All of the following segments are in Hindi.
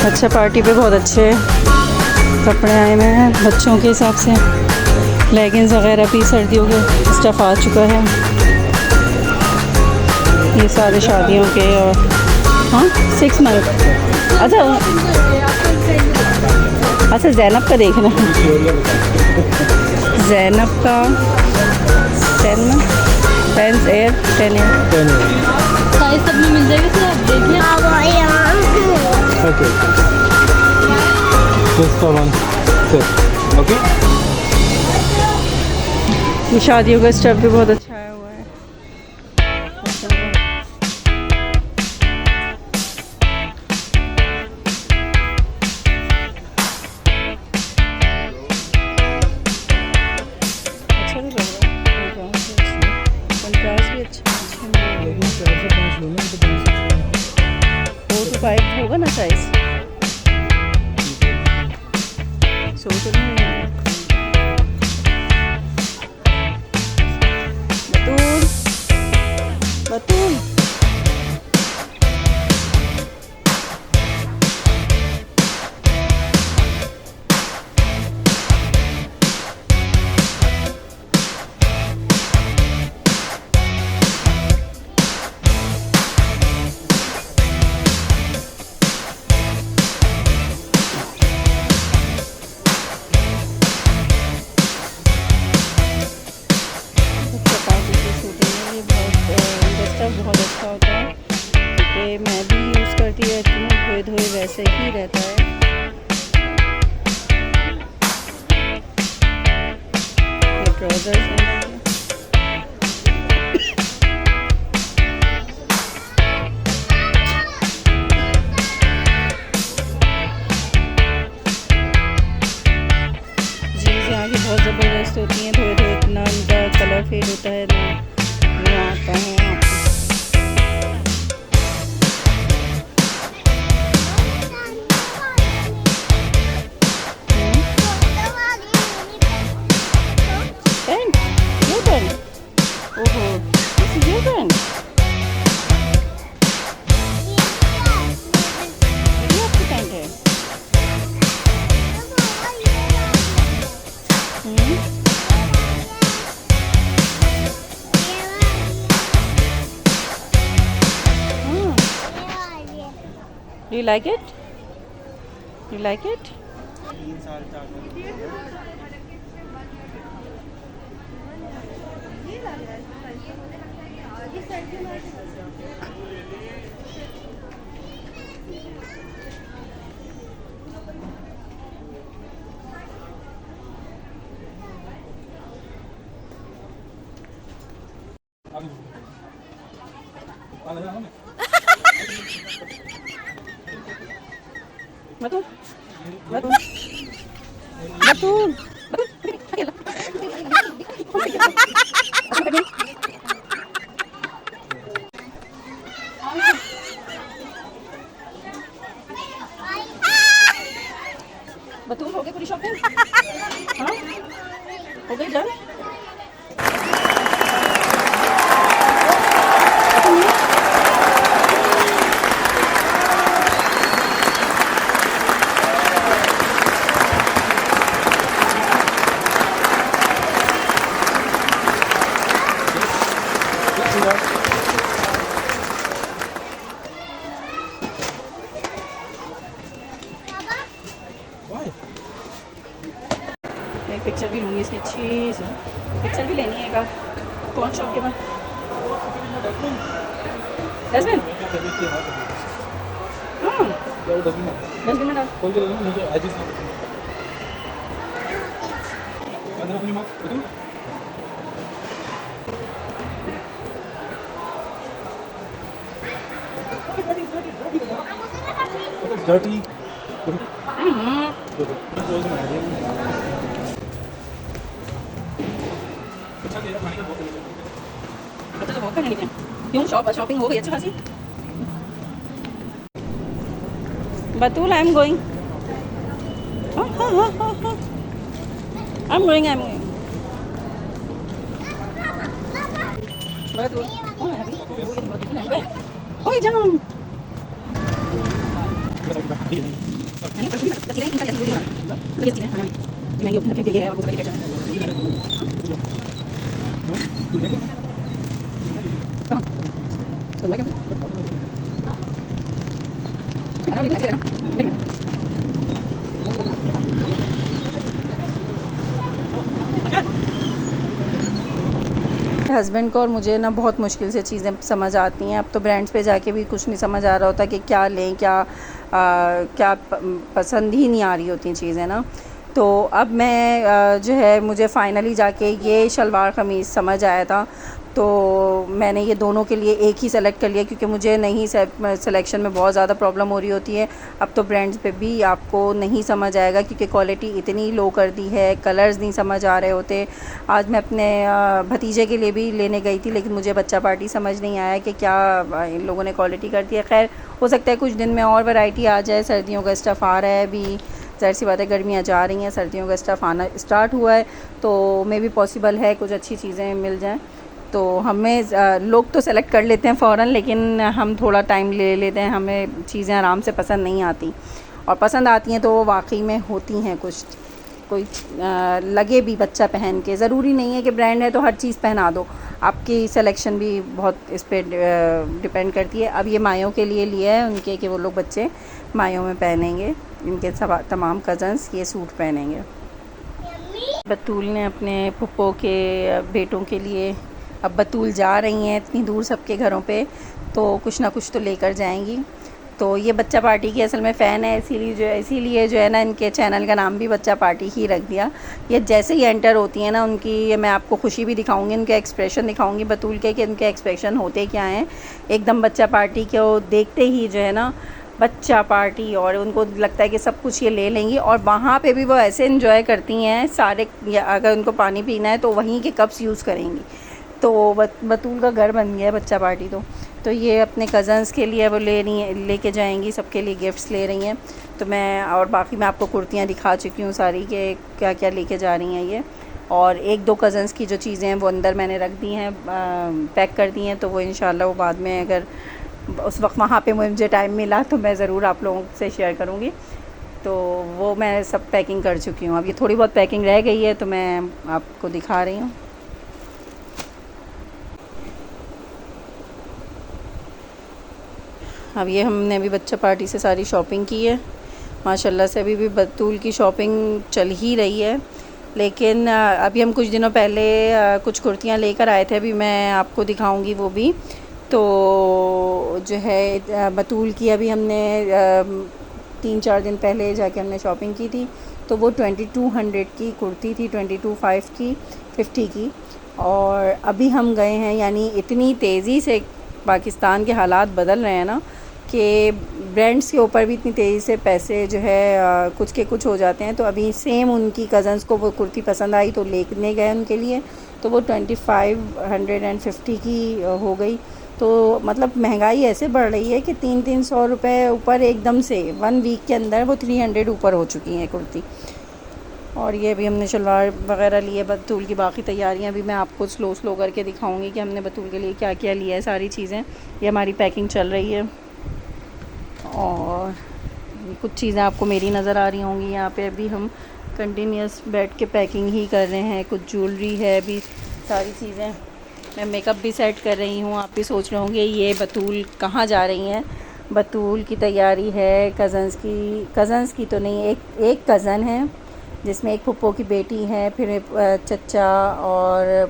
अच्छा पार्टी पे बहुत अच्छे कपड़े आए हुए हैं बच्चों के हिसाब से। लेगिंग्स वगैरह भी सर्दियों के स्टफ़ आ चुका है। ये सारे शादियों के और हाँ 6 मंथ। अच्छा अच्छा ज़ैनब का देखना है। ज़ैनब का 10 10 एयर 10 एयर साइज सब में मिल जाएगी सर, आप देखिए। Okay. Just for one set. Okay. ये शादियों का स्टफ भी बहुत अच्छा आया हुआ है। अच्छा भी लग रहा है, कंट्रास्ट भी अच्छा है। लेकिन 4 से 5 लोग हैं तो 4 to 5 होगा ना साइज। सो तो नहीं है। बतूल बतूल बहुत अच्छा होता है क्योंकि मैं भी यूज़ करती रहती हूँ, धोए धोए वैसे ही रहता है। ये ट्राउज़र्स हैं। जीन्स यहाँ की बहुत ज़बरदस्त होती हैं, धोए धोए इतना उनका कलर फेड होता है ना, ये आता है आपको। Pen? Your pen? ओहो, this is your pen? ये आपकी पेन है? Do you like it? You like it? Betul? Betul? Betul? Betul? हो गई पूरी शॉपिंग? हाँ? हो गई डन? एक पिक्चर भी लूँगी इसकी अच्छी सी पिक्चर भी लेनी है। कौन शॉप के पास डस्टबिन? हाँ डस्टबिन में डाल। Dirty. अच्छा तो बहुत करने लगे क्यों? शॉपिंग हो गई अच्छी खासी? Batool I am going. I am going Batool ओए जाम हस्बैंड को और मुझे ना बहुत मुश्किल से चीज़ें समझ आती हैं। अब तो ब्रांड्स पे जाके भी कुछ नहीं समझ आ रहा होता कि क्या लें, क्या पसंद ही नहीं आ रही होती चीज़ें ना। तो अब मैं जो है मुझे फ़ाइनली जाके ये शलवार कमीज़ समझ आया था, तो मैंने ये दोनों के लिए एक ही सेलेक्ट कर लिया, क्योंकि मुझे नहीं सिलेक्शन में बहुत ज़्यादा प्रॉब्लम हो रही होती है। अब तो ब्रांड्स पे भी आपको नहीं समझ आएगा, क्योंकि क्वालिटी इतनी लो कर दी है, कलर्स नहीं समझ आ रहे होते। आज मैं अपने भतीजे के लिए भी लेने गई थी, लेकिन मुझे बच्चा पार्टी समझ नहीं आया कि क्या इन लोगों ने क्वालिटी कर दी है। खैर, हो सकता है कुछ दिन में और वैरायटी आ जाए। सर्दियों का स्टफ़ आ रहा है अभी, ज़ाहिर सी बात है गर्मियाँ जा रही हैं, सर्दियों का स्टफ़ आना स्टार्ट हुआ है, तो मे भी पॉसिबल है कुछ अच्छी चीज़ें मिल जाएं। तो हमें लोग तो सेलेक्ट कर लेते हैं फ़ौरन, लेकिन हम थोड़ा टाइम ले लेते हैं, हमें चीज़ें आराम से पसंद नहीं आती, और पसंद आती हैं तो वो वाकई में होती हैं कुछ कोई लगे भी बच्चा पहन के। ज़रूरी नहीं है कि ब्रांड है तो हर चीज़ पहना दो, आपकी सिलेक्शन भी बहुत इस पर डिपेंड करती है। अब ये मायों के लिए लिया है उनके, कि वो लोग बच्चे मायों में पहनेंगे, इनके सब तमाम कज़न्स ये सूट पहनेंगे। बतूल ने अपने फुप्पो के बेटों के लिए, अब बतूल जा रही हैं इतनी दूर सबके घरों पे, तो कुछ ना कुछ तो लेकर जाएंगी। तो ये बच्चा पार्टी की असल में फ़ैन है, इसीलिए जो है ना इनके चैनल का नाम भी बच्चा पार्टी ही रख दिया। ये जैसे ही एंटर होती हैं ना, उनकी मैं आपको खुशी भी दिखाऊंगी, उनके एक्सप्रेशन दिखाऊंगी बतूल के, कि उनके एक्सप्रेशन होते क्या हैं। एकदम बच्चा पार्टी को देखते ही जो है ना, बच्चा पार्टी, और उनको लगता है कि सब कुछ ये ले लेंगी। और वहाँ पे भी वो ऐसे इन्जॉय करती हैं सारे, अगर उनको पानी पीना है तो वहीं के कप्स यूज़ करेंगी। तो बतूल का घर बन गया बच्चा पार्टी। तो ये अपने कज़न्स के लिए वो लेके जाएंगी, सबके लिए गिफ्ट्स ले रही हैं। तो मैं, और बाकी मैं आपको कुर्तियाँ दिखा चुकी हूँ सारी, कि क्या क्या लेके जा रही हैं ये। और एक दो कज़न्स की जो चीज़ें हैं वो अंदर मैंने रख दी हैं, पैक कर दी हैं, तो वो इंशाल्लाह वो बाद में अगर उस वक्त वहाँ पे मुझे टाइम मिला तो मैं ज़रूर आप लोगों से शेयर करूँगी। तो वो मैं सब पैकिंग कर चुकी हूँ, अब ये थोड़ी बहुत पैकिंग रह गई है तो मैं आपको दिखा रही हूँ। अब ये हमने अभी बच्चा पार्टी से सारी शॉपिंग की है माशाल्लाह से। अभी भी बतूल की शॉपिंग चल ही रही है, लेकिन अभी हम कुछ दिनों पहले कुछ कुर्तियाँ लेकर आए थे, अभी मैं आपको दिखाऊंगी वो भी। तो जो है बतूल की अभी हमने 3-4 दिन पहले जाके हमने शॉपिंग की थी, तो वो 2200 की कुर्ती थी, 22,500 की, 50 की। और अभी हम गए हैं, यानी इतनी तेज़ी से पाकिस्तान के हालात बदल रहे हैं ना, कि ब्रांड्स के ऊपर भी इतनी तेज़ी से पैसे जो है कुछ के कुछ हो जाते हैं। तो अभी सेम उनकी कज़न्स को वो कुर्ती पसंद आई तो लेने गए उनके लिए, तो वो 2550 की हो गई। तो मतलब महंगाई ऐसे बढ़ रही है कि 300 रुपये ऊपर एकदम से 1 वीक के अंदर वो 300 ऊपर हो चुकी हैं कुर्ती। और ये भी हमने शलवार वगैरह लिए, बतूल की बाकी तैयारियां भी मैं आपको स्लो करके दिखाऊंगी कि हमने बतूल के लिए क्या क्या लिया है। सारी चीज़ें, ये हमारी पैकिंग चल रही है, और कुछ चीज़ें आपको मेरी नज़र आ रही होंगी यहाँ पे। अभी हम कंटिन्यूस बैठ के पैकिंग ही कर रहे हैं, कुछ ज्वेलरी है, अभी सारी चीज़ें, मैं मेकअप भी सेट कर रही हूँ। आप भी सोच रहे होंगे ये बतूल कहाँ जा रही हैं। बतूल की तैयारी है कज़न्स की तो नहीं, एक कज़न है जिसमें एक फुप्पो की बेटी है, फिर चचा और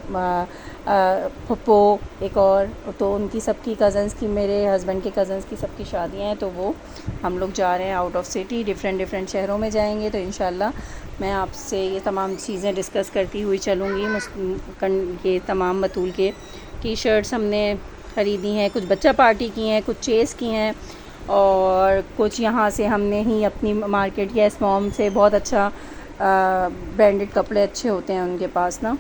फुप्पो एक और, तो उनकी सबकी कज़न्स की, मेरे हस्बैंड के कज़न्स की सबकी शादियां हैं। तो वो हम लोग जा रहे हैं आउट ऑफ सिटी, डिफरेंट शहरों में जाएंगे। तो इंशाल्लाह मैं आपसे ये तमाम चीज़ें डिस्कस करती हुई चलूँगी। ये तमाम बतूल के टी-शर्ट्स हमने ख़रीदी हैं, कुछ बच्चा पार्टी की हैं, कुछ चेस की हैं, और कुछ यहाँ से हमने ही अपनी मार्केट या स्मॉम से, बहुत अच्छा ब्रांडेड कपड़े अच्छे होते हैं उनके पास ना।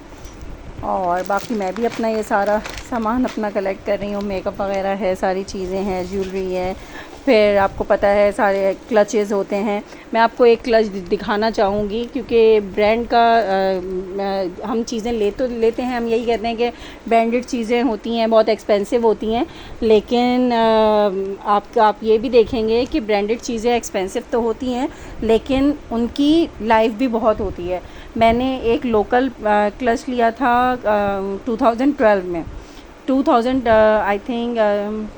और बाकी मैं भी अपना ये सारा सामान अपना कलेक्ट कर रही हूँ, मेकअप वगैरह है, सारी चीज़ें हैं, ज्वेलरी है, फिर आपको पता है सारे क्लचेज़ होते हैं। मैं आपको एक क्लच दिखाना चाहूँगी क्योंकि ब्रांड का हम चीज़ें लेते हैं, हम यही कहते हैं कि ब्रांडेड चीज़ें होती हैं बहुत एक्सपेंसिव होती हैं, लेकिन आप ये भी देखेंगे कि ब्रांडेड चीज़ें एक्सपेंसिव तो होती हैं लेकिन उनकी लाइफ भी बहुत होती है। मैंने एक लोकल क्लच लिया था 2012 में, आई थिंक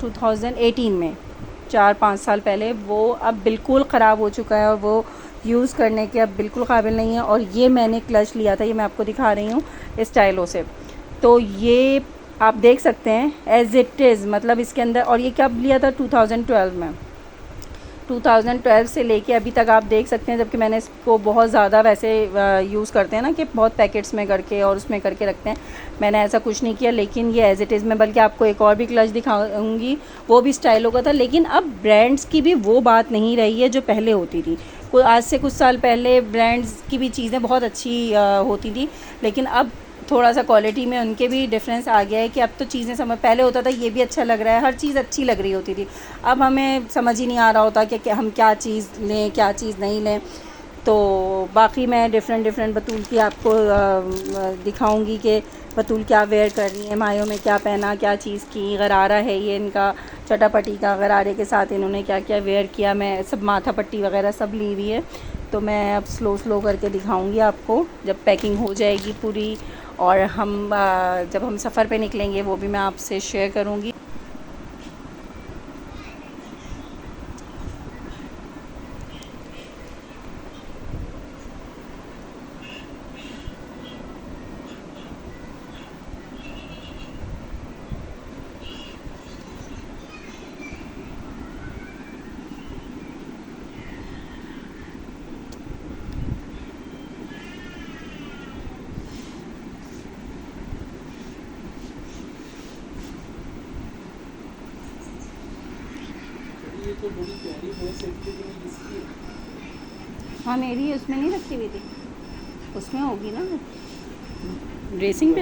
2018 में, 4-5 साल पहले। वो अब बिल्कुल ख़राब हो चुका है और वो यूज़ करने के अब बिल्कुल काबिल नहीं है। और ये मैंने क्लच लिया था, ये मैं आपको दिखा रही हूँ स्टाइलो से। तो ये आप देख सकते हैं एज़ इट इज़, मतलब इसके अंदर, और ये कब लिया था 2012 में। 2012 से लेके अभी तक आप देख सकते हैं, जबकि मैंने इसको बहुत ज़्यादा वैसे यूज़ करते हैं ना कि बहुत पैकेट्स में करके और उसमें करके रखते हैं, मैंने ऐसा कुछ नहीं किया। लेकिन ये एज़ इट इज़, मैं बल्कि आपको एक और भी क्लच दिखाऊंगी, वो भी स्टाइलो का था। लेकिन अब ब्रांड्स की भी वो बात नहीं रही है जो पहले होती थी। आज से कुछ साल पहले ब्रांड्स की भी चीज़ें बहुत अच्छी होती थी, लेकिन अब थोड़ा सा क्वालिटी में उनके भी डिफरेंस आ गया है कि अब तो चीज़ें पहले होता था ये भी अच्छा लग रहा है, हर चीज़ अच्छी लग रही होती थी। अब हमें समझ ही नहीं आ रहा होता कि हम क्या चीज़ लें क्या चीज़ नहीं लें। तो बाकी मैं डिफरेंट बतूल की आपको दिखाऊंगी कि बतूल क्या वेयर कर रही है, मायों में क्या पहना, क्या चीज़ की। गरारा है ये इनका, चटापटी का, गरारे के साथ इन्होंने क्या क्या वेयर किया, मैं सब माथा पट्टी वगैरह सब ली हुई है। तो मैं अब स्लो करके दिखाऊंगी आपको जब पैकिंग हो जाएगी पूरी, और जब हम सफ़र पे निकलेंगे वो भी मैं आपसे शेयर करूंगी। ये तो बड़ी प्यारी है, सेफ्टी के लिए किसकी है? हाँ मेरी उसमें नहीं रखी हुई थी, उसमें होगी ना ड्रेसिंग पे।